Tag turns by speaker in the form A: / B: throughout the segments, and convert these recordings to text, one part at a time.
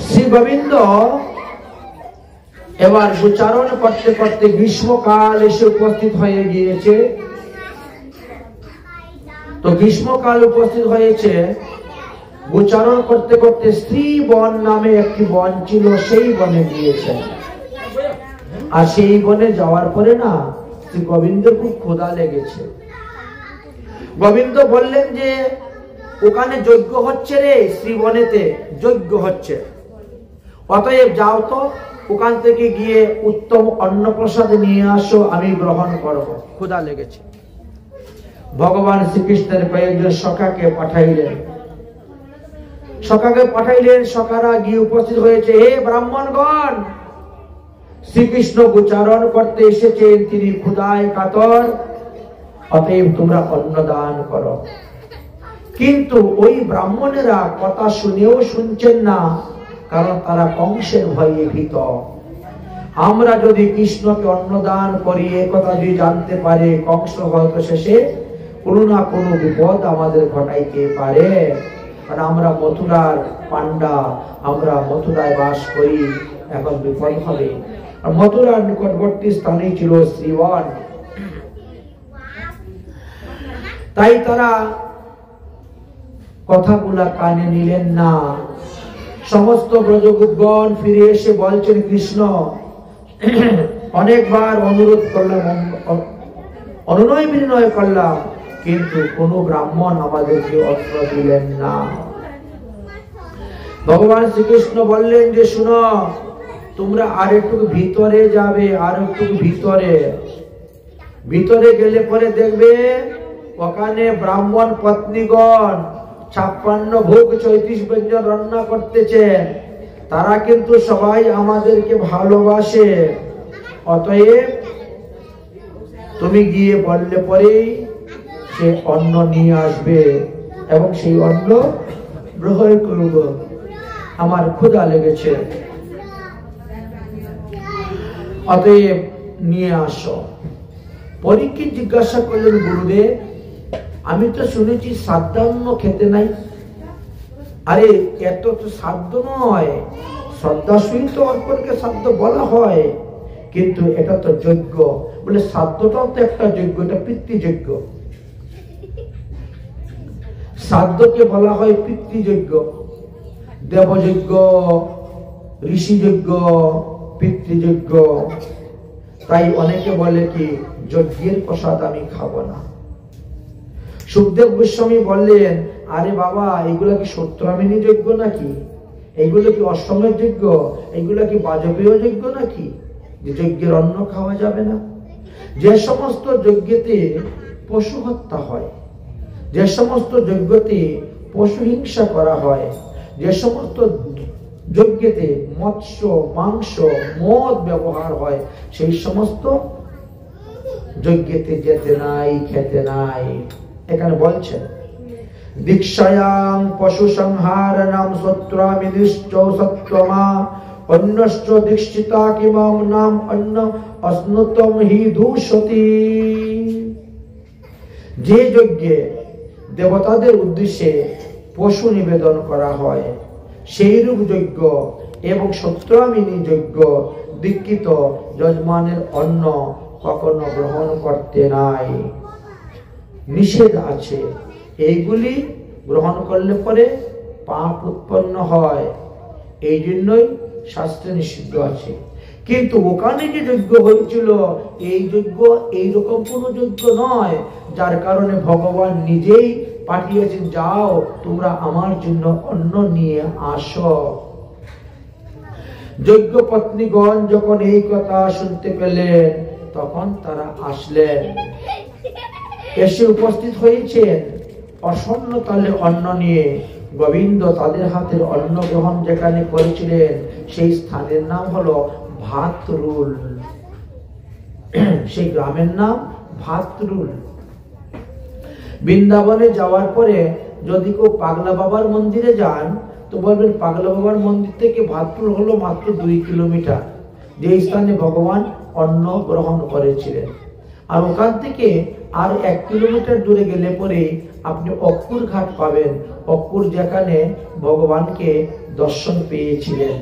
A: শ্রী গোবিন্দ এবার উচ্চারণ করতে করতে গ্রীষ্মকাল এসে উপস্থিত হয়ে গিয়েছে। তো গ্রীষ্মকাল উপস্থিত হয়েছে, উচ্চারণ করতে করতে শ্রী বন নামে একটি বন ছিল, সেই বনে গিয়েছেন। আর সেই বনে যাওয়ার পরে না শ্রী গোবিন্দের খুব ক্ষুধা লেগেছে। গোবিন্দ বললেন যে ওখানে যজ্ঞ হচ্ছে রে, শ্রীবনেতে যজ্ঞ হচ্ছে, অতএব যাও তো ওখান থেকে গিয়ে উত্তম অন্নপ্রসাদ নিয়ে আসো, আমি গ্রহণ করব, ক্ষুধা লেগেছে। ভগবান শ্রীকৃষ্ণের কয়েকজন সখাকে পাঠাইলেন। সখারা গিয়ে উপস্থিত হয়েছে। হে ব্রাহ্মণগণ, শ্রীকৃষ্ণ উচ্চারণ করতে এসেছেন, তিনি ক্ষুধায় কাতর, অতএব তোমরা অন্নদান করো। কিন্তু ওই ব্রাহ্মণেরা কথা শুনেও শুনছেন না, কারণ তারা কংসের ভয়ে ভীত। আমরা যদি কৃষ্ণকে অন্নদান করি এ কথা যদি জানতে পারে, কংস হয়তো শেষে কোনো না কোনো বিপদ আমাদের ঘটাইতে পারে। কারণ আমরা মথুরার পান্ডা, আমরা মথুরায় বাস করি, এখন বিপদ হবে। আর মথুরার নিকটবর্তী স্থানে ছিল শ্রীবন। তাই তারা কথাগুলা কানে নিলেন না। সমস্ত ব্রজগণ ফিরে এসে বলছেন, কৃষ্ণ অনেকবার অনুরোধ করলাম, অনুনয় বিনয় করলাম, কিন্তু কোন ব্রাহ্মণ আমাদেরকে অস্ত্র দিলেন না। ভগবান শ্রীকৃষ্ণ বললেন যে শুনো, তোমরা আর একটু ভিতরে যাবে, আর একটু ভিতরে গেলে পরে দেখবে ওখানে ব্রাহ্মণ পত্নীগণ 56 ভোগ 34 ব্যঞ্জন রান্না করতেছেন। তারা কিন্তু সবাই আমাদেরকে ভালোবাসে, অতএব তুমি গিয়ে বললে পরেই সে অন্ন নিয়ে আসবে এবং সেই অন্ন গ্রহণ করব, আমার ক্ষুধা লেগেছে, অতএব নিয়ে আসো। পরীক্ষিত জিজ্ঞাসা করলেন, গুরুদেব আমি তো শুনেছি সাধ্যান্ন খেতে নাই। আরে এত তো সাধ্য নয়, শ্রদ্ধাশীল তো অর্পণকে সাধ্য বলা হয়, কিন্তু এটা তো যজ্ঞ। বলে সাধ্যটাও তো একটা যজ্ঞ, এটা পিতৃযজ্ঞ। সাধ্যকে বলা হয় পিতৃযজ্ঞ, দেবযজ্ঞ, ঋষিযজ্ঞ, পিতৃযজ্ঞ। তাই অনেকে বলে কি যজ্ঞের প্রসাদ আমি খাবো না। সুখদেব গোস্বামী বললেন, আরে বাবা এগুলা কি সত্যরামিনী যজ্ঞ নাকি? এইগুলো কি অশ্বমের যজ্ঞ? এইগুলা কি বাজপেয় যজ্ঞ নাকি যে যজ্ঞের অন্ন খাওয়া যাবে না? যে সমস্ত যজ্ঞেতে পশু হত্যা হয়, যে সমস্ত যজ্ঞতে পশু হিংসা করা হয়, যে সমস্ত যজ্ঞেতে মৎস্য, মাংস, মদ ব্যবহার হয়, সেই সমস্ত যজ্ঞেতে যেতে নাই, খেতে নাই। এখানে বলছেন দীক্ষায়াং পশু সংহারণম সত্রামিনিশ্চ সত্তমা অন্যশ্চ দীক্ষিতা কিমাম নাম অন্ন অস্নুতম হি দূষতি। যে যজ্ঞে দেবতাদের উদ্দেশ্যে পশু নিবেদন করা হয় সেই রূপ যজ্ঞ এবং সত্রামিনী যজ্ঞ দীক্ষিত যজমানের অন্ন কখনো গ্রহণ করতে নাই, নিষেধ আছে। এইগুলি গ্রহণ করলে পরে পাপ উৎপন্ন হয়, এই জন্যই শাস্ত্রে নিষিদ্ধ আছে। কিন্তু ওখানে যে যজ্ঞ হয়েছিল এই যজ্ঞ এইরকম কোন যজ্ঞ নয়, যার কারণে ভগবান নিজেই পাঠিয়েছেন, যাও তোমরা আমার জন্য অন্ন নিয়ে আসো। যজ্ঞ পত্নীগণ যখন এই কথা শুনতে পেলেন তখন তারা আসলেন, এসে উপস্থিত হয়েছেন অসন্ন তালে অন্ন নিয়ে। গোবিন্দ তাদের হাতের অন্ন গ্রহণ যেখানে করেছিলেন সেই স্থানের নাম হলো ভাতরুল, সেই গ্রামের নাম ভাতরুল। বৃন্দাবনে যাওয়ার পরে যদি কেউ পাগলা বাবার মন্দিরে যান তো বলবেন পাগলা বাবার মন্দির থেকে ভাতরুল হলো মাত্র 2 কিলোমিটার, যে স্থানে ভগবান অন্ন গ্রহণ করেছিলেন। আর ওখান থেকে আর 1 কিলোমিটার দূরে গেলে পরে আপনি অক্কুর ঘাট পাবেন, অক্কুর যেখানে ভগবানকে দর্শন পেয়েছিলেন,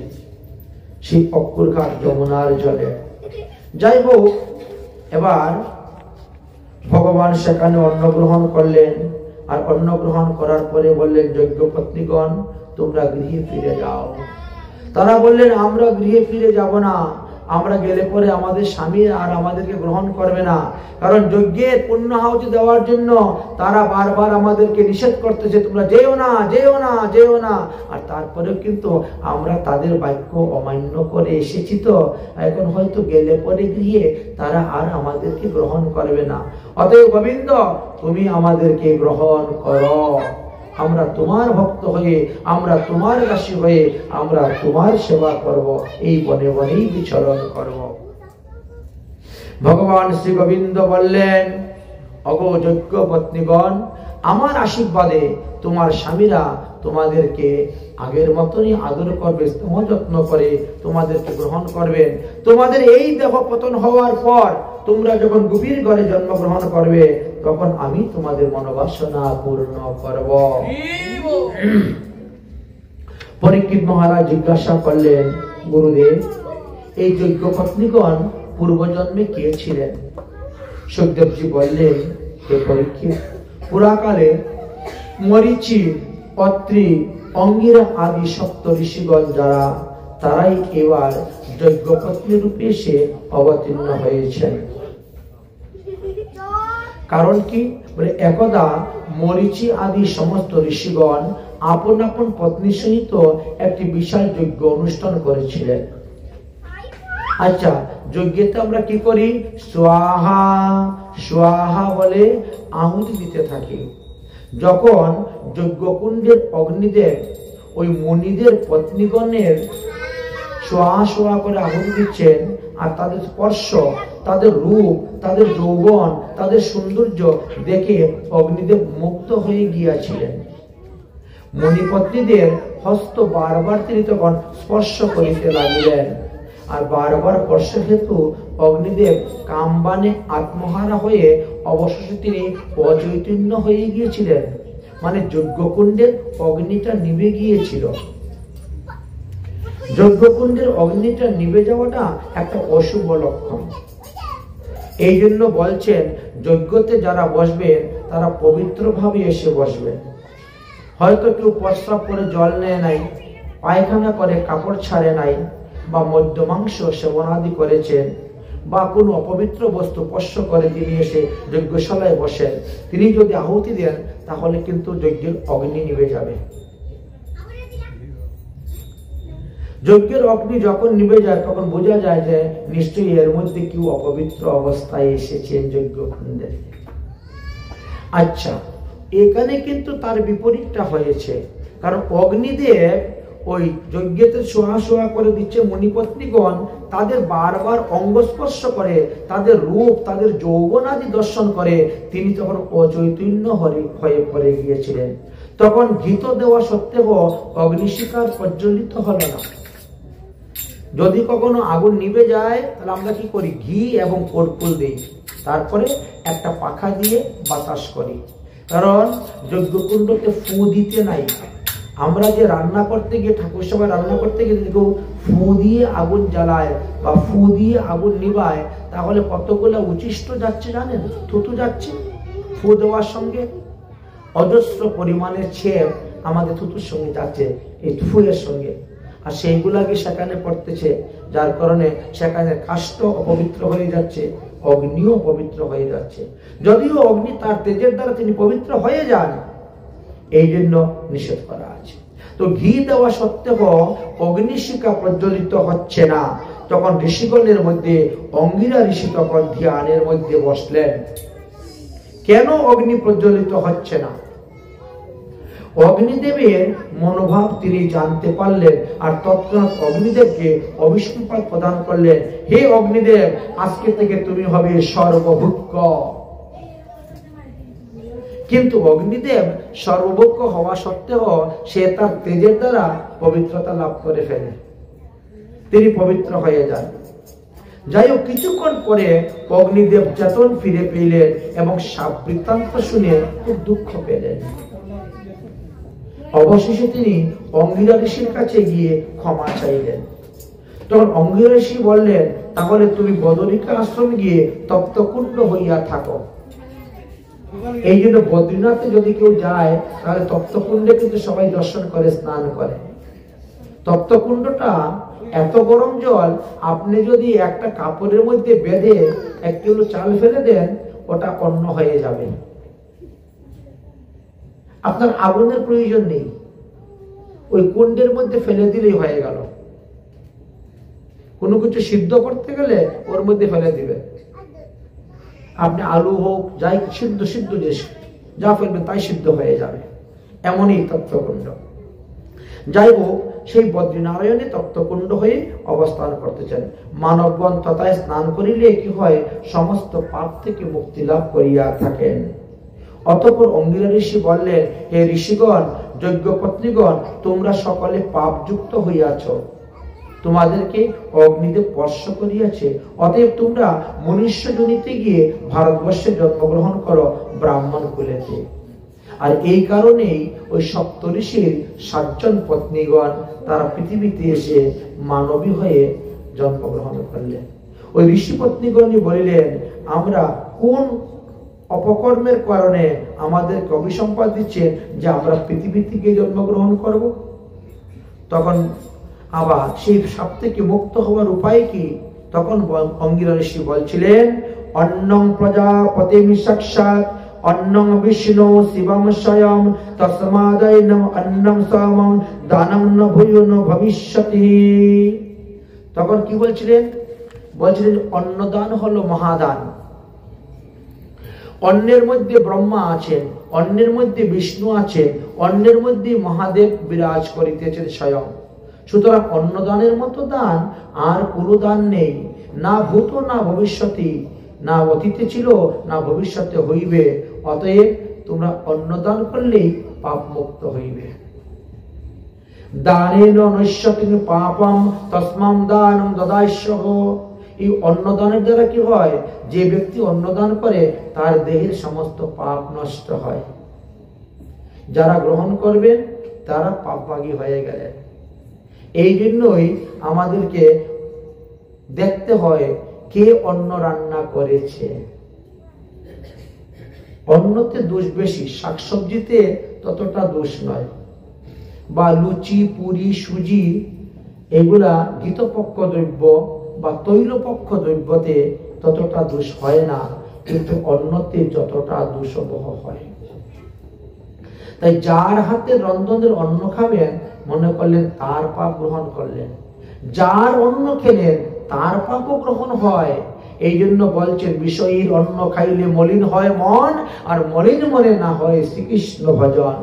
A: সেই অক্কুর ঘাট যমুনার জলে। যাই হোক, এবার ভগবান সেখানে অন্ন গ্রহণ করলেন, আর অন্ন গ্রহণ করার পরে বললেন, যজ্ঞ পত্নীগণ তোমরা গৃহে ফিরে যাও। তারা বললেন, আমরা গৃহে ফিরে যাব না, আমরা গেলে পরে আমাদের স্বামী আর আমাদেরকে গ্রহণ করবে না, কারণ যজ্ঞের পুণ্যাহুতি দেওয়ার জন্য তারা বারবার আমাদেরকে নিষেধ করতেছে, তোমরা যেও না, যেও না, যেও না। আর তারপরেও কিন্তু আমরা তাদের বাক্য অমান্য করে এসেছি, তো এখন হয়তো গেলে পরে গিয়ে তারা আর আমাদেরকে গ্রহণ করবে না। অতএব গোবিন্দ, তুমি আমাদেরকে গ্রহণ করো, আমরা তোমার ভক্ত হয়ে, আমরা তোমার দাসী হয়ে আমরা তোমার সেবা করব, এই বনে বনেই বিচরণ করব। ভগবান শ্রী গোবিন্দ বললেন, অগো যজ্ঞ পত্নীগণ, আমার আশীর্বাদে তোমার স্বামীরা তোমাদেরকে আগের মতনই আদর করবে, স্নেহ যত্ন করে তোমাদেরকে গ্রহণ করবেন। তোমাদের এই দেহ পতন হওয়ার পর তোমরা যখন গভীর ঘরে জন্মগ্রহণ করবে, তখন আমি তোমাদের মনোবাসনা পূর্ণ করব। পরীক্ষিত মহারাজ জিজ্ঞাসা করলেন, গুরুদেব, এই যজ্ঞ পত্নীগণ পূর্বজন্মে কে ছিলেন? সুখদেবজি বললেন, হে পরীক্ষিত, পুরাকালে মরীচি, অত্রি, অঙ্গিরা আদি সপ্ত ঋষিগণ যারা, তারাই এবার যজ্ঞ পত্নী রূপে এসে অবতীর্ণ হয়েছেন। কারণ কি? বলে, একদা মরীচি আদি সমস্ত ঋষিগণ আপন আপন পত্নী সহিত একটি বিশাল যজ্ঞ অনুষ্ঠান করেছিলেন। আচ্ছা, যজ্ঞেতে আমরা কি করি? স্বাহা স্বাহা বলে আহুতি দিতে থাকি। যখন যজ্ঞকুণ্ডের অগ্নিদেব ওই মুনিদের পত্নীগণের সোয়া সোয়া করে আহুতি দিচ্ছেন, আর তাদের স্পর্শ, তাদের রূপ, তাদের যৌবন, তাদের সৌন্দর্য দেখে অগ্নিদেব মুগ্ধ হয়ে গিয়েছিলেন। মণিপত্নীদের হস্ত বারবার তিনি তখন স্পর্শ করিতে লাগিলেন, আর বারবার স্পর্শ হেতু অগ্নিদেব কামবানে আত্মহারা হয়ে অবশেষে তিনি অচৈতন্য হয়ে গিয়েছিলেন। মানে যজ্ঞকুণ্ডের অগ্নিটা নিভে গিয়েছিল। যজ্ঞকুণ্ডের অগ্নিটা নিভে যাওয়াটা একটা অশুভ লক্ষণ। এই জন্য বলছেন, যজ্ঞতে যারা বসবেন তারা পবিত্র ভাবে এসে বসবেন। হয়তো কেউ প্রস্রাব করে জল নেয় নাই, পায়খানা করে কাপড় ছাড়ে নাই, বা মদ্য মাংস সেবনাদি করেছেন, বা কোনো অপবিত্র বস্তু স্পর্শ করে তিনি এসে যজ্ঞশালায় বসেন, তিনি যদি আহুতি দেন তাহলে কিন্তু যজ্ঞের অগ্নি নিভে যাবে। যজ্ঞের অগ্নি যখন নিভে যায় তখন বোঝা যায় যে নিশ্চয়ই এর মধ্যে কেউ অপবিত্র অবস্থায় এসেছেন যজ্ঞকুণ্ডে। আচ্ছা, এখানে কিন্তু তার বিপরীতটা হয়েছে, কারণ অগ্নিদেব ওই যজ্ঞেতে সোয়া সোয়া করে দিচ্ছে মুনিপত্নীগণ, তাদের বারবার অঙ্গস্পর্শ করে, তাদের রূপ, তাদের যৌবন আদি দর্শন করে তিনি তখন অচৈতন্য হয়ে পড়ে গিয়েছিলেন। তখন ঘৃত দেওয়া সত্ত্বেও অগ্নিশিখার প্রজ্বলিত হলো না। যদি কখনো আগুন নিভে যায় তাহলে আমরা কি করি? ঘি এবং কর্পূর দিই, তারপরে একটা পাখা দিয়ে বাতাস করি, কারণ যজ্ঞকুণ্ডকে ফু দিতে নাই। আমরা যে রান্না করতে গিয়ে, ঠাকুর সবাই রান্না করতে গিয়ে কেউ ফু দিয়ে আগুন জ্বালায় বা ফু দিয়ে আগুন নিভায়, তাহলে কতগুলো উচ্ছিষ্ট যাচ্ছে জানেন? থুতু যাচ্ছে ফু দেওয়ার সঙ্গে, অজস্র পরিমাণের ছেপ আমাদের থুতুর সঙ্গে যাচ্ছে, এই ফুয়ের সঙ্গে, আর সেইগুলাকে সেখানে পড়তেছে, যার কারণে সেখানে কাষ্ঠ অপবিত্র হয়ে যাচ্ছে, অগ্নিও পবিত্র হয়ে যাচ্ছে। যদিও অগ্নি তার তেজের দ্বারা তিনি পবিত্র হয়ে যান, এই জন্য নিষেধ করা আছে। তো ঘি দেওয়া সত্ত্বেও অগ্নিশিখা প্রজ্বলিত হচ্ছে না। তখন ঋষিগণের মধ্যে অঙ্গিরা ঋষি তখন ধ্যানের মধ্যে বসলেন, কেন অগ্নি প্রজ্বলিত হচ্ছে না? অগ্নিদেবের মনোভাব তিনি জানতে পারলেন, আর তৎক্ষণাৎ অগ্নিদেবকে অভিষ্ণুপাত প্রদান করলেন, হে অগ্নিদেব, আজকে থেকে তুমি হবে সর্বভুক্ষ। কিন্তু অগ্নিদেব সর্বভুক্ষ হওয়া সত্ত্বেও সে তার তেজের দ্বারা পবিত্রতা লাভ করে ফেলে, তিনি পবিত্র হয়ে যান। যাই হোক, কিছুক্ষণ পরে অগ্নিদেব চেতন ফিরে পেলেন এবং সাপ বৃত্তান্ত শুনে খুব দুঃখ পেলেন। অবশেষে তিনি অঙ্গিরা ঋষির কাছে গিয়ে ক্ষমা চাইলেন। তখন অঙ্গিরা ঋষি বললেন, তাহলে তুমি বদরিকা আশ্রমে গিয়ে তপ্তকুণ্ড হইয়া থাকো। এই জন্য বদ্রীনাথে যদি কেউ যায় তাহলে তপ্তকুণ্ডে কিন্তু সবাই দর্শন করে, স্নান করে। তপ্তকুণ্ডটা এত গরম জল, আপনি যদি একটা কাপড়ের মধ্যে বেঁধে 1 কিলো চাল ফেলে দেন, ওটা অন্ন হয়ে যাবে। আপনার আগুনের প্রয়োজন নেই, ওই কুণ্ডের মধ্যে ফেলে দিলেই হয়ে গেল। কোনো কিছু সিদ্ধ করতে গেলে ওর মধ্যে ফেলে দিবে, আপনি আলু হোক যাই সিদ্ধ যে যা ফেলবেন তাই সিদ্ধ হয়ে যাবে, এমনই তপ্তকুণ্ড। যাই হোক, সেই বদ্রীনারায়ণে তপ্তকুণ্ড হয়ে অবস্থান করতেছেন। মানবগণ তথায় স্নান করিলে কি হয়, সমস্ত পাপ থেকে মুক্তি লাভ করিয়া থাকেন। অতঃপর অঙ্গিরা ঋষি বললেন, হে ঋষিগণ, যজ্ঞ পত্নীগণ, তোমরা সকলে পাপযুক্ত হইয়াছ, তোমাদেরকে অগ্নিদেব স্পর্শ করিয়াছে। অতএব তোমরা মনুষ্য জনিতে গিয়ে ভারতবর্ষে জন্মগ্রহণ করো ব্রাহ্মণ কুলেতে। আর এই কারণেই ওই সপ্ত ঋষির 7 জন পত্নীগণ তারা পৃথিবীতে এসে মানবী হয়ে জন্মগ্রহণ করলেন। ওই ঋষি পত্নীগণই বলিলেন, আমরা কোন অপকর্মের কারণে আমাদেরকে অভিসম্পাদ দিচ্ছেন যে আমরা পৃথিবী থেকে জন্মগ্রহণ করব? তখন আবার সেই সাপ থেকে মুক্ত হওয়ার উপায় কি? তখন অঙ্গিরা ঋষি বলছিলেন, অন্নং প্রজাপতিম সাক্ষাৎ অন্নং বিষ্ণু শিবম স্বয়ং তস্মাদৈনম অন্নম সমং দানং ন ভূয়ো ভবিষ্যতি। তখন কি বলছিলেন? বলছিলেন অন্নদান হলো মহাদান। অন্নের মধ্যে ব্রহ্মা আছেন, অন্নের মধ্যে বিষ্ণু আছেন, অন্নের মধ্যে মহাদেব বিরাজ করিতেছেন স্বয়ং। সুতরাং অন্নদানের মতো দান আর কোনো দান নেই, না ভূত না ভবিষ্যতে, না অতীতে ছিল না ভবিষ্যতে হইবে। অতএব তোমরা অন্নদান করলেই পাপ মুক্ত হইবে। দানেন নশ্যতি পাপম তস্মাম দানম দদাস্যহ। এই অন্নদানের দ্বারা কি হয়, যে ব্যক্তি অন্নদান করে তার দেহের সমস্ত পাপ নষ্ট হয়। যারা গ্রহণ করবেন তারা পাপভাগী হয়ে গেলেন। এই জন্যই আমাদেরকে দেখতে হয় কে অন্ন রান্না করেছে। অন্নতে দোষ বেশি, শাকসবজিতে ততটা দোষ নয়, বা লুচি পুরি সুজি এগুলা ঘৃতপক্ষ দ্রব্য বা তৈলপক্ষ দ্রব্যতে ততটা দোষ হয় না, কিন্তু অন্নতে যতটা দোষবহ হয়। তাই যার হাতে রন্ধনের অন্ন খাবেন মনে করলেন তার পাপ গ্রহণ করলেন, যার অন্ন খেলেন তার পাপও গ্রহণ হয়। এই জন্য বলছেন, বিষয়ীর অন্ন খাইলে মলিন হয় মন, আর মলিন মনে না হয় শ্রীকৃষ্ণ ভজন।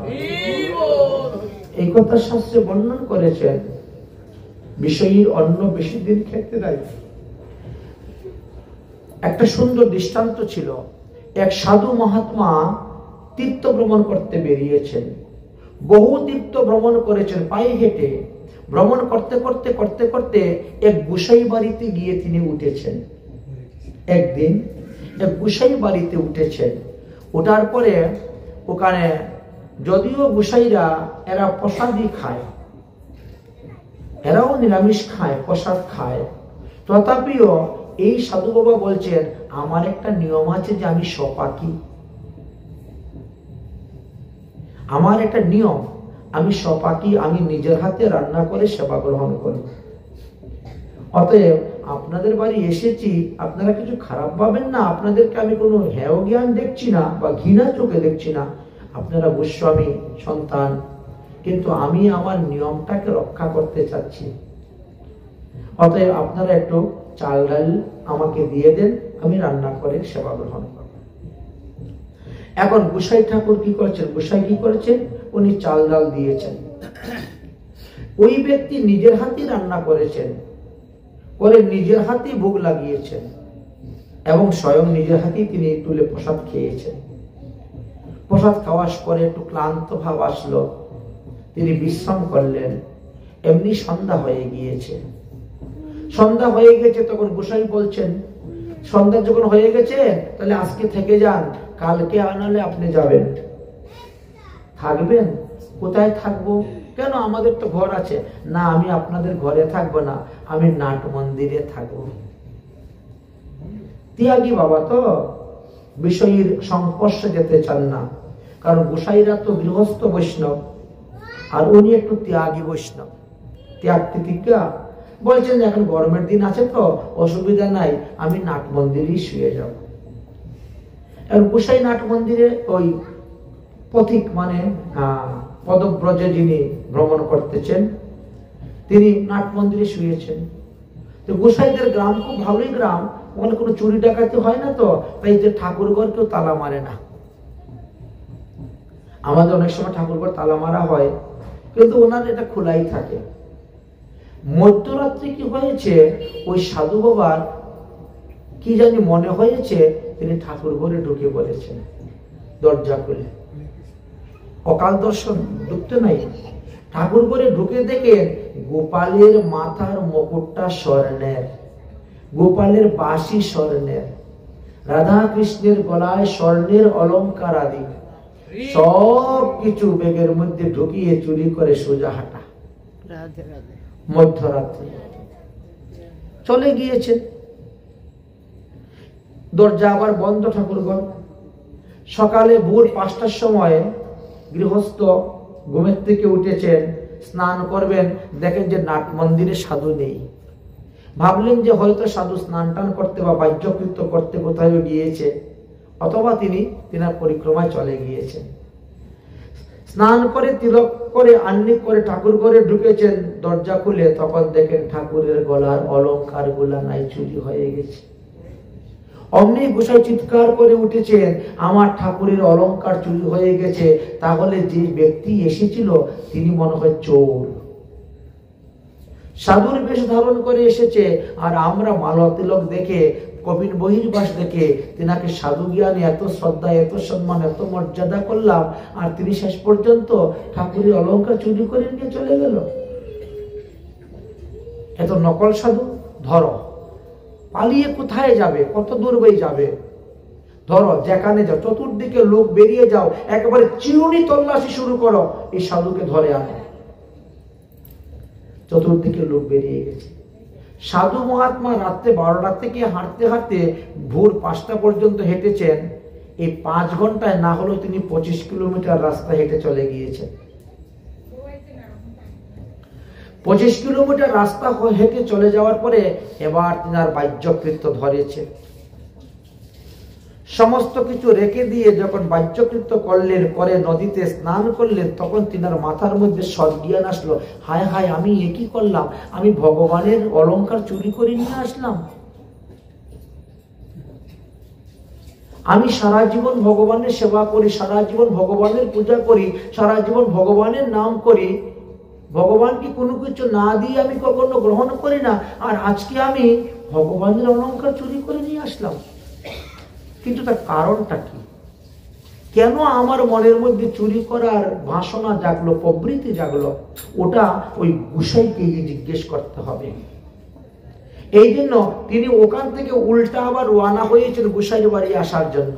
A: এই কথা শাস্ত্রে বর্ণন করেছেন। বিষয়ীর অন্ন বেশি দিন খেতে দেয়। একটা সুন্দর দৃষ্টান্ত ছিল, এক সাধু মহাত্মা তীর্থ ভ্রমণ করতে বেরিয়েছেন। বহু তীর্থ ভ্রমণ করেছেন পায়ে হেঁটে। ভ্রমণ করতে করতে করতে করতে এক গোসাই বাড়িতে গিয়ে তিনি উঠেছেন। একদিন এক গোসাই বাড়িতে উঠেছেন। ওঠার পরে ওখানে যদিও গোসাইরা এরা প্রসাদই খায়, এরাও নিরামিষ খায়, প্রসাদ খায়, তথাপিও এই সাধু বাবা বলছেন, আমার একটা নিয়ম আছে যে আমি সপাকি, আমার একটা নিয়ম, আমি সপাকি, আমি নিজের হাতে রান্না করে সেবা গ্রহণ করি। অতএব আপনাদের বাড়ি এসেছি, আপনারা কিছু খারাপ ভাবেন না, আপনাদেরকে আমি কোনো হেয় জ্ঞান দেখছি না বা ঘৃণা চোখে দেখছি না। আপনারা গোস্বামী সন্তান, কিন্তু আমি আমার নিয়মটাকে রক্ষা করতে চাচ্ছি। অতএব আপনারা একটু চাল ডাল আমাকে দিয়ে দেন, আমি রান্না করে সেবা গ্রহণ করব। এখন গোসাই ঠাকুর কি করেছেন? গোসাই কি করেছেন? উনি চাল ডাল দিয়েছেন। ওই ব্যক্তি নিজের হাতে রান্না করেছেন, করে নিজের হাতে ভোগ লাগিয়েছেন এবং স্বয়ং নিজের হাতেই তিনি তুলে প্রসাদ খেয়েছেন। প্রসাদ খাওয়ার পরে একটু ক্লান্ত ভাব আসলো, তিনি বিশ্রাম করলেন। এমনি সন্ধ্যা হয়ে গিয়েছে। সন্ধ্যা হয়ে গেছে, তখন গোসাই বলছেন সন্ধ্যা যখন হয়ে গেছে তাহলে আজকে থেকে যান, কালকে আনালে আপনি যাবেন। থাকবেন? কোথায় থাকবো? কেন, আমাদের তো ঘর আছে। না, আমি আপনাদের ঘরে থাকবো না, আমি নাট মন্দিরে থাকবো। ত্যাগী বাবা তো বিষয়ের সংস্পর্শে যেতে চান না, কারণ গোসাইরা তো গৃহস্থ বৈষ্ণব, আর উনি একটু ত্যাগী বৈষ্ণব, ত্যাগ তিতিকা। বলছেন এখন গরমের দিন আছে তো অসুবিধা নাই, আমি নাট মন্দিরেই শুয়ে যাব। আর গোসাই নাট মন্দিরে ওই পথিক মানে পদব্রজে যিনি ভ্রমণ করতেছেন তিনি নাট মন্দিরে শুয়েছেন। তো গোসাইদের গ্রাম খুব ভালোই গ্রাম, ওখানে কোনো চুরি ডাকাতি হয় না, তো তাই যে ঠাকুর ঘর কেউ তালা মারে না। আমাদের অনেক সময় ঠাকুর ঘর তালা মারা হয়, কিন্তু ওনার এটা খোলাই থাকে। মধ্যরাত্রি কি হয়েছে, ওই সাধু বাবার কি জানি মনে হয়েছে, তিনি ঠাকুর ঘরে ঢুকে পড়েছেন দরজা খুলে। অকাল দর্শন, ঢুকতে নাই। ঠাকুর ঘরে ঢুকে দেখেন গোপালের মাথার মুকুটটা স্বর্ণের, গোপালের বাঁশি স্বর্ণের, রাধা কৃষ্ণের গলায় স্বর্ণের অলংকার আদি সব কিছু ব্যাগের মধ্যে ঢুকিয়ে চুরি করে সোজা হাঁটা। মধ্যরাত্রি চলে গিয়েছে, দরজা আবার বন্ধ ঠাকুরঘর। সকালে ভোর 5টার সময় গৃহস্থ ঘুমের থেকে উঠেছেন, স্নান করবেন, দেখেন যে নাট মন্দিরে সাধু নেই। ভাবলেন যে হয়তো সাধু স্নান টান করতে বা বাহ্যকৃত্য করতে কোথায় গিয়েছে, অথবা তিনি তিনার পরিক্রমায় চলে গিয়েছেন। স্নান করে তিলক করে আহ্নিক করে ঠাকুর ঘরে ঢুকেছেন, দরজা খুলে তখন দেখেন ঠাকুরের গলার অলংকার গুলা নাই, চুরি হয়ে গেছে। অমনি গোসাই চিৎকার করে উঠেছেন, আমার ঠাকুরের অলংকার চুরি হয়ে গেছে। তাহলে যে ব্যক্তি এসেছিল তিনি মনে হয় চোর, সাধুর বেশ ধারণ করে এসেছে। আর আমরা মালা তিলক দেখে, কবির বহির্বাস দেখে তিনাকে সাধু জ্ঞানে এত শ্রদ্ধা, এত সম্মান, এত মর্যাদা করলাম, আর তিনি শেষ পর্যন্ত ঠাকুরের অলংকার চুরি করে নিয়ে চলে গেল। এত নকল সাধু। ধরো, পালিয়ে কোথায় যাবে, কত দূর বয়ে যাবে? ধরো, যেখানে যাও, চতুর্দিকে লোক বেরিয়ে যাও, একেবারে চিরুনি তল্লাশি শুরু করো, এই সাধুকে ধরে আনো। চতুর্দিকে লোক বেরিয়ে গেছে। সাধু মহাত্মা রাত্রে 12টা থেকে হাঁটতে হাঁটতে ভোর 5টা পর্যন্ত হেঁটেছেন। এই 5 ঘন্টায় না হলেও তিনি 25 কিলোমিটার রাস্তা হেঁটে চলে গিয়েছেন। 25 কিলোমিটার রাস্তা হেঁটে চলে যাওয়ার পরে এবার তিনার বাহ্যকৃত্য ধরেছে। সমস্ত কিছু রেখে দিয়ে যখন বাহ্যকৃত্য করলেন, করে নদীতে স্নান করলেন, তখন তিনার মাথার মধ্যে সজ্ঞান আসলো, হায় হায়, আমি এ কি করলাম? আমি ভগবানের অলংকার চুরি করে নিয়ে আসলাম। আমি সারা জীবন ভগবানের সেবা করি, সারা জীবন ভগবানের পূজা করি, সারা জীবন ভগবানের নাম করি, ভগবানকে কোনো কিছু না দিয়ে আমি কখনো গ্রহণ করি না, আর আজকে আমি ভগবানের অলংকার চুরি করে নিয়ে আসলাম। কিন্তু তার কারণটা কি? কেন আমার মনের মধ্যে চুরি করার বাসনা জাগলো, প্রবৃত্তি জাগলো? ওটা ওই গোসাইকে জিজ্ঞেস করতে হবে। এই জন্য তিনি ওখান থেকে উল্টা আবার রওনা হয়েছেন গোসাইয়ের বাড়ি আসার জন্য।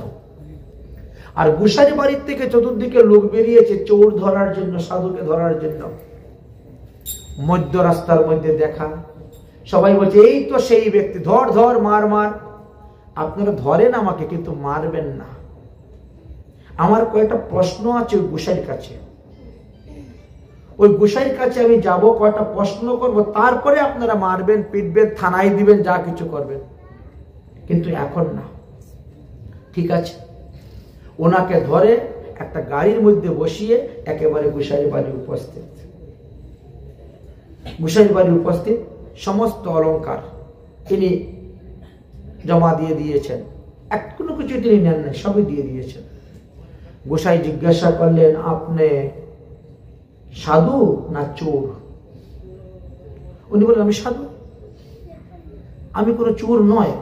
A: আর গোসাইয়ের বাড়ির থেকে চতুর্দিকে লোক বেরিয়েছে চোর ধরার জন্য, সাধুকে ধরার জন্য। মধ্য রাস্তার মধ্যে দেখা, সবাই বলছে এই তো সেই ব্যক্তি, ধর ধর, মার মার। আপনারা ধরেন আমাকে, কিন্তু মারবেন না। আমার কয়েকটা প্রশ্ন আছে ওই গোসাইয়ের কাছে, ওই গোসাইয়ের কাছে আমি যাব, কয়েকটা প্রশ্ন করব, তারপরে আপনারা মারবেন, পিটবেন, থানায় দিবেন, যা কিছু করবেন, কিন্তু এখন না। ঠিক আছে? ওনাকে ধরে একটা গাড়ির মধ্যে বসিয়ে একেবারে গোসাইয়ের বাড়ি উপস্থিত। গোসাইয়ের বাড়ি উপস্থিত, সমস্ত অলংকার তিনি জমা দিয়ে দিয়েছেন, কোনো কিছু তিনি নেন নাই, সবই দিয়ে দিয়েছেন। গোসাই জিজ্ঞাসা করলেন, আপনি সাধু না চোর? উনি বললেন, আমি সাধু, আমি কোনো চোর নয়।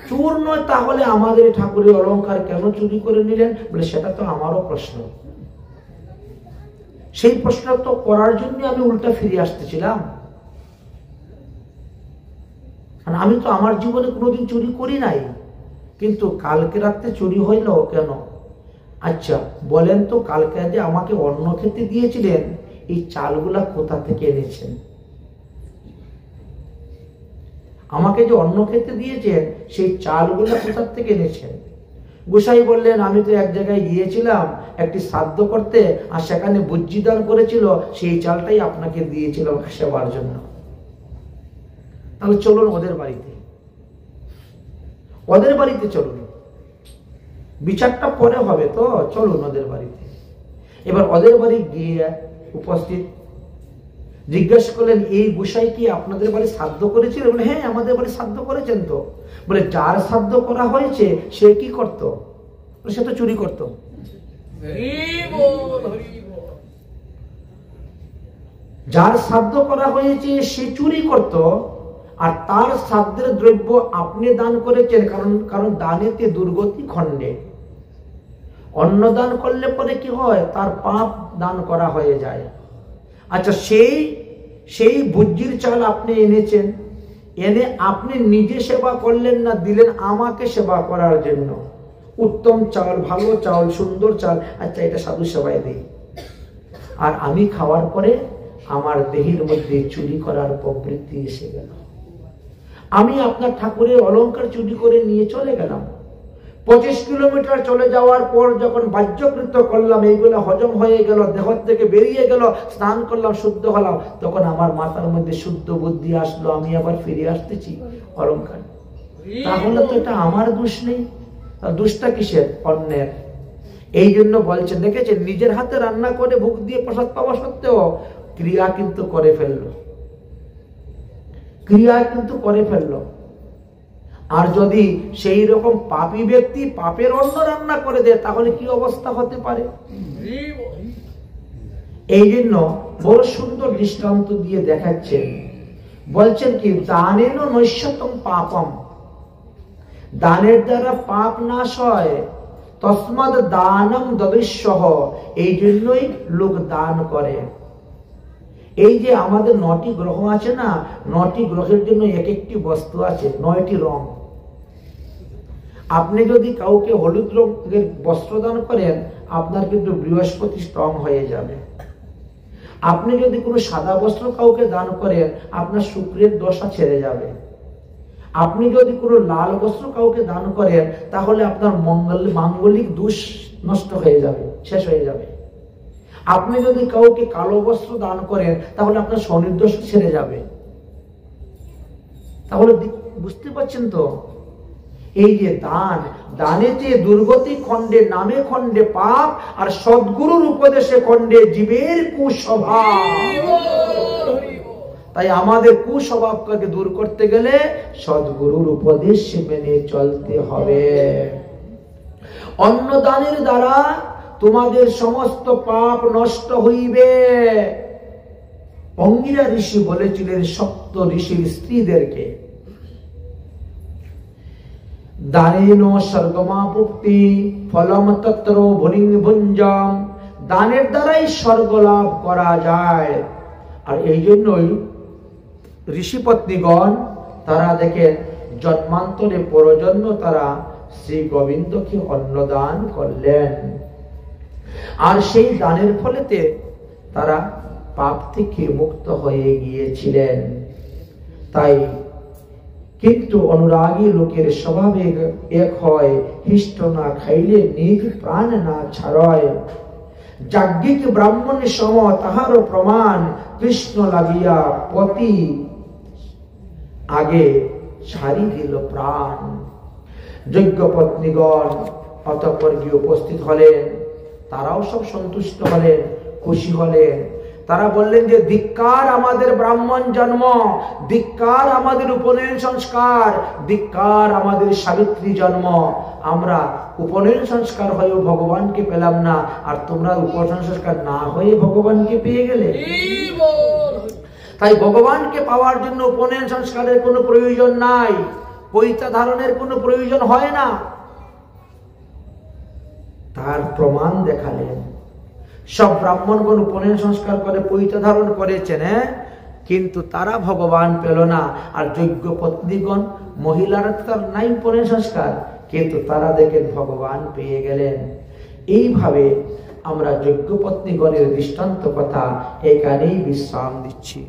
A: চোর নয়, তাহলে আমাদের ঠাকুরের অলংকার কেন চুরি করে নিলেন? বলে, সেটা তো আমারও প্রশ্ন। সেই প্রশ্ন তো করার জন্য আমি উল্টা ফিরে আসতেছিলাম। আমি তো আমার জীবনে কোনোদিন চুরি করি নাই, কিন্তু কালকে রাত্রে চুরি হইল কেন? আচ্ছা বলেন তো, কালকে যে আমাকে অন্ন খেতে দিয়েছিলেন, এই চালগুলা কোথা থেকে এনেছেন? আমাকে যে অন্ন খেতে দিয়েছেন, সেই চালগুলা কোথা থেকে এনেছেন? গোসাই বললেন, আমি তো এক জায়গায় গিয়েছিলাম একটি শ্রাদ্ধ করতে, আর সেখানে বুজ্জি দান করেছিল, সেই চালটাই আপনাকে দিয়েছিলাম সেবার জন্য। তাহলে চলুন ওদের বাড়িতে, ওদের বাড়িতে চলুন, বিচারটা পরে হবে তো, চলুন ওদের বাড়িতে। এবার ওদের বাড়ি গিয়ে উপস্থিত, জিজ্ঞাসা করলেন, এই গোসাই কি আপনাদের বাড়ি শ্রাদ্ধ করেছিল? বলে, হ্যাঁ আমাদের বাড়ি শ্রাদ্ধ করেছেন তো। বলে, যার শ্রাদ্ধ করা হয়েছে সে কি করত? সে তো চুরি করত। যার শ্রাদ্ধ করা হয়েছে সে চুরি করত, আর তার শ্রাদ্ধের দ্রব্য আপনি দান করেছেন, কারণ দানেতে দুর্গতি খণ্ডে। অন্ন দান করলে পরে কি হয়? তার পাপ দান করা হয়ে যায়। আচ্ছা, সেই ভুজ্জির চাল আপনি এনেছেন, এনে আপনি নিজে সেবা করলেন না, দিলেন আমাকে সেবা করার জন্য। উত্তম চাল, ভালো চাল, সুন্দর চাল, আচ্ছা এটা সাধু সেবায় দেই। আর আমি খাওয়ার পরে আমার দেহের মধ্যে চুরি করার প্রবৃত্তি এসে গেল। আমি আপনার ঠাকুরের অলংকার চুরি করে নিয়ে চলে গেলাম। 25 কিলোমিটার চলে যাওয়ার পর যখন বাহ্যকৃত্য করলাম, এইগুলো হজম হয়ে গেল, দেহ থেকে বেরিয়ে গেল, স্নান করলাম, শুদ্ধ হলাম, তখন আমার মাথার মধ্যে শুদ্ধ বুদ্ধি আসলো, আমি আবার ফিরে আসতেছি অলংকার। তাহলে তো এটা আমার দোষ নেই, দোষটা কিসের? অন্যের। এই জন্য বলছেন, দেখেছেন, নিজের হাতে রান্না করে ভোগ দিয়ে প্রসাদ পাওয়া সত্ত্বেও ক্রিয়া কিন্তু করে ফেললো, ক্রিয়া কিন্তু করে ফেললো। আর যদি সেই রকম পাপী ব্যক্তি পাপের অন্ন রান্না করে দেয়, তাহলে কি অবস্থা হতে পারে? এই জন্য বড় সুন্দর দৃষ্টান্ত দিয়ে দেখাচ্ছেন, বলছেন কি, দানেন নৈশ্যতম পাপম, দানের দ্বারা পাপ নাশ হয়, তস্মাদ দানম দবিষ্যহ, এই জন্যই লোক দান করে। এই যে আমাদের 9টি গ্রহ আছে না, 9টি গ্রহের জন্য এক একটি বস্তু আছে, 9টি রং। আপনি যদি কাউকে হলুদ রঙের বস্ত্র দান করেন, আপনার কিন্তু বৃহস্পতি স্ট্রং হয়ে যাবে। আপনি যদি কোনো সাদা বস্ত্র কাউকে দান করেন, আপনার শুক্রের দশা ছেড়ে যাবে। আপনি যদি কোনো লাল বস্ত্র কাউকে দান করেন, তাহলে আপনার মাঙ্গলিক দোষ নষ্ট হয়ে যাবে, শেষ হয়ে যাবে। আপনি যদি কাউকে কালো বস্ত্র দান করেন, তাহলে আপনার শনির দোষ ছেড়ে যাবে। তাহলে বুঝতে পারছেন তো, এই যে দান, দানেতে দুর্গতি খণ্ডে, নামে খণ্ডে পাপ, আর সদ্গুরুর উপদেশে খণ্ডে জীবের কুস্বভাব। তাই আমাদের কুস্বভাবকে দূর করতে গেলে সদ্গুরুর উপদেশ মেনে চলতে হবে। অন্নদানের দ্বারা তোমাদের সমস্ত পাপ নষ্ট হইবে। অঙ্গিরা ঋষি বলেছিলেন সপ্ত ঋষির স্ত্রীদেরকে, দানেন স্বর্গমাপুক্তি ফলম তত্র ভুরিং ভুঞ্জম, দানের দ্বারাই স্বর্গ লাভ করা যায়। আর এই জন্যই ঋষিপত্নীগণ তারা দেখেন জন্মান্তরে পরজন্ম তারা শ্রী গোবিন্দকে অন্নদান করলেন, আর সেই দানের ফলেতে তারা পাপ থেকে মুক্ত হয়ে গিয়েছিলেন। তাই কিন্তু অনুরাগী লোকের স্বভাবে এক হয়, হিষ্ট না খাইলে নিজ প্রাণ না ছাড়য়। যাজ্ঞিক ব্রাহ্মণ সম তাহার প্রমাণ, কৃষ্ণ লাগিয়া পতি আগে ছাড়ি দিল প্রাণ। যজ্ঞ পত্নীগণ অতঃপর গিয়ে উপস্থিত হলেন, তারাও সব সন্তুষ্ট হলেন, খুশি হলেন। তারা বললেন যে ধিক্কার আমাদের ব্রাহ্মণ জন্ম, ধিক্কার আমাদের উপনয়ন সংস্কার, ধিক্কার আমাদের সাবিত্রী জন্ম। আমরা উপনয়ন সংস্কার হয়েও ভগবানকে পেলাম না, আর তোমরা উপনয়ন সংস্কার না হয়ে ভগবানকে পেয়ে গেলে। তাই ভগবানকে পাওয়ার জন্য উপনয়ন সংস্কারের কোনো প্রয়োজন নাই, পৈতা ধারণের কোনো প্রয়োজন হয় না। তার প্রমাণ দেখালেন। সব ব্রাহ্মণগণ উপনয়ন সংস্কার করে পৈতা ধারণ করেছেন, কিন্তু তারা ভগবান পেল না। আর যোগ্য পত্নীগণ, মহিলারা তার নাই পরে সংস্কার, কিন্তু তারা দেখেন ভগবান পেয়ে গেলেন। এইভাবে আমরা যোগ্য পত্নীগণের দৃষ্টান্ত কথা এখানেই বিশ্রাম দিচ্ছি।